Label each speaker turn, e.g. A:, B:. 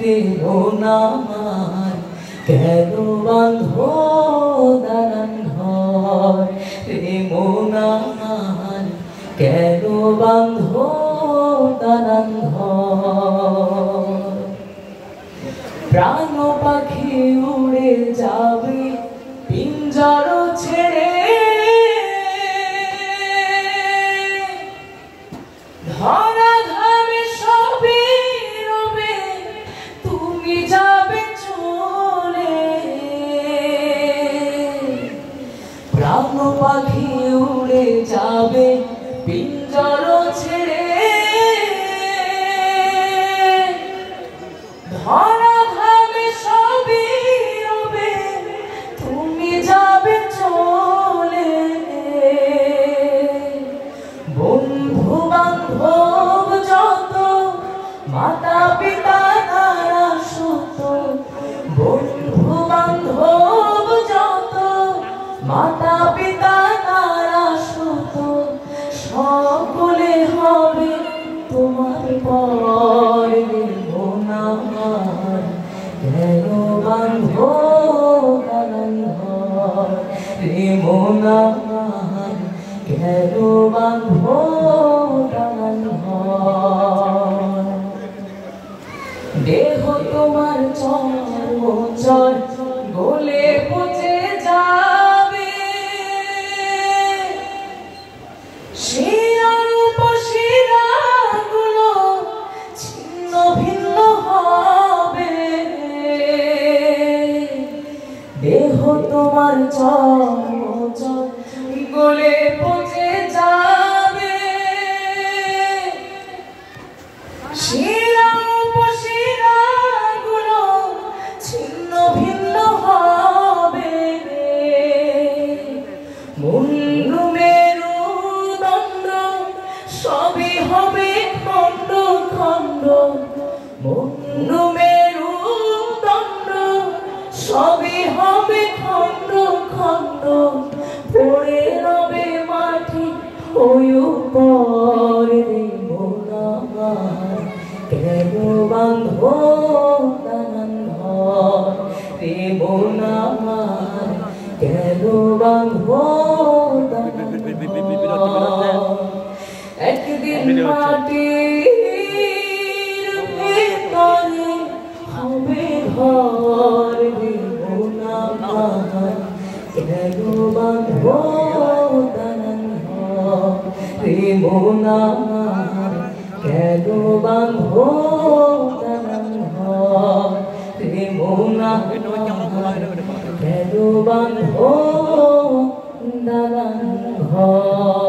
A: রে মন আমার কেন বাঁধো দালান ঘর রে মন আমার কেন বাঁধো দালান ঘর প্রাণ পাখি উড়ে যাবে পিঞ্জর ছেড়ে ধরা ধামে সবই রবে তুমি যাবে চলে প্রাণ পাখি উড়ে যাবে পিঞ্জর ছেড়ে ধরা ধামে সবই রবে তুমি যাবে চলে বন্ধু বান্ধব যত মাতা পিতা তারা সুত বন্ধু বান্ধব যত মাতা পিতা তারা সুত সকলে হবে তোমার পর মন আমার কেন বাঁধো দালান ঘর রে মন আমার কেন বাঁধো দালান ঘর দেহ তোমার চর গলে পচে যাবে শিরার উপশিরাগুলো ছিন্ন ভিন্ন হবে দেহ তোমার চর গলে পচে যাবে শিরা উপশিরাগুলো ছিন্ন ভিন্ন হবে মুন্ডু মেরুদণ্ড সবই হবে খণ্ড খণ্ড মুন্ডু মেরুদণ্ড সবই হবে খণ্ড খণ্ড পড়ে রবে মাটি ওই উপর রে মন আমার কেন বাঁধো দালান ঘর রে মন আমার কেন বাঁধো দালান ঘর একদিন মাটির ভিতরে হবে ঘর রে মন আমার কেন বাঁধো দালান ঘর রে মন আমার কেন বাঁধো দালান ঘর রে মন আমার কেন বাঁধো দালান ঘর।